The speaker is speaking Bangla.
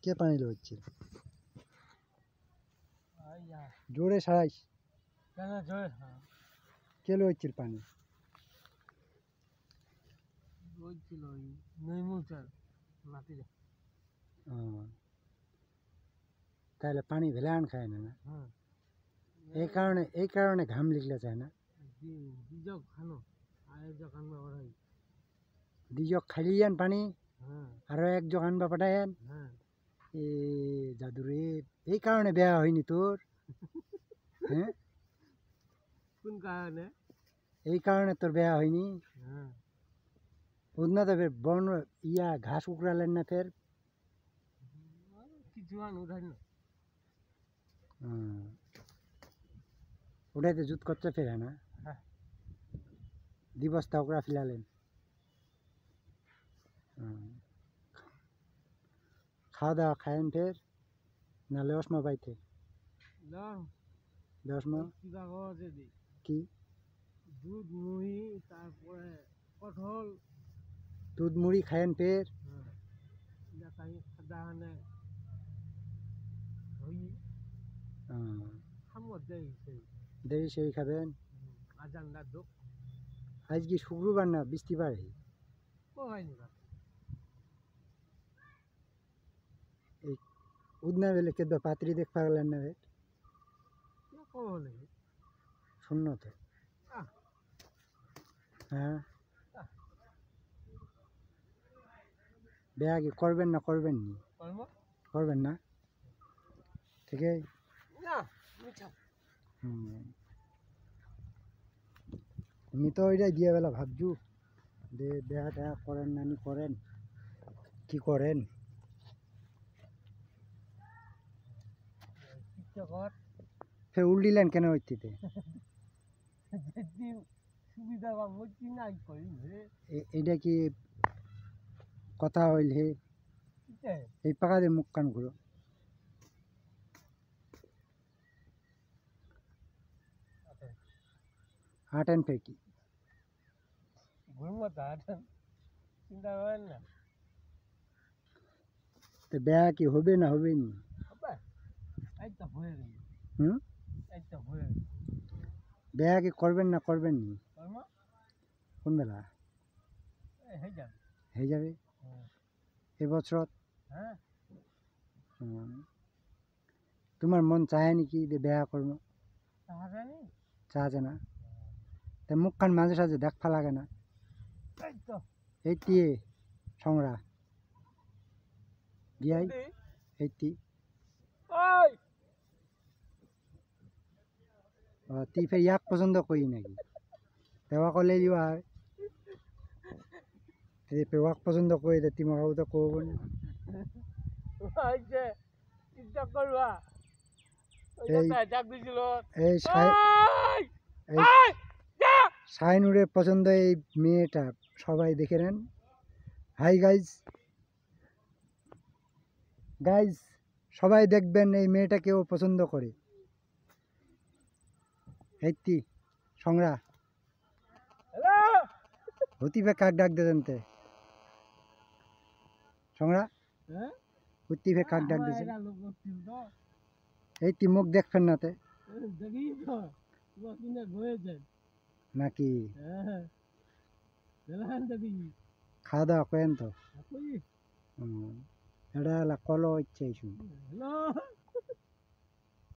কে পানি লইছে জোরে সারাইস কে লইছে পানি তাহলে পানি ভেলান খায় না না এই কারণে ঘাম লিখলে চায় না দিজক খাইলিয়ান পানি আরো এক জগ আনবা পাঠায়েন এ জাদুরে এই কারণে বেয়া হয়নি তোর হ্যাঁ কোন কারণে এই কারণে তোর বেয়া হয়নি বুঝনা তো ফের বন ইয়া ঘাস উকড়ালেন না ফের কিছু আন উঠাই না উঠাইতে জুত করতে ফেরে না দিবসটা উকড়া ফেলালেন খাওয়া দাওয়া খায়েন ফের নালে অসমা পাইতে দশমা কি দুধ মুড়ি তারপরে কঠল দুধ মুড়ি খায়েন ফের দেরি সেই খাবেন আজ কি শুক্রবার না বৃষ্টিবার এই উদনা বেলে কেদ পাত্রী দেখ পাগলেন না রে শূন্য তো হ্যাঁ বেয়া কি করবেন না করবেন নি করবেন না ঠিক আছে আমি তো ওইটাই দিয়ে বেলা ভাবছু যে বেয়া টেয়া করেন নানি করেন কি করেন ফের উল্টিলেন কেন ওইটিতে এইটা কি কথা হইল হে এই পাকা দিয়ে মুখ কান ঘুরো হাঁটেন ফের কি তো বেয়া কি হবে না হবে নি বেয়া কি করবেন না করবেন নি কোন বেলা হয়ে যাবে এবছর তোমার মন চায় নাকি যে বেয়া করবো চাচ্ছে না তা মুখখান মাঝে সাঝে দেখা লাগে না এইটি সংরা দিয়াই এইটি তুই ফের ইয়াক পছন্দ করি নাকি দেওয়া করলে দিবা ওয়াক পছন্দ করে দে তুমি তো কব না এই শাহিনুরের পছন্দ এই মেয়েটা সবাই দেখে নেন হাই গাইজ গাইজ সবাই দেখবেন এই মেয়েটাকেও পছন্দ করে এইটি সংরা হতিবে কাক ডাক দেন তে সংরা হতিবে কাক ডাক দিছে এইটি মুখ দেখবেন না তে নাকি খাওয়া দাওয়া করেন তো এটা কলো ইচ্ছে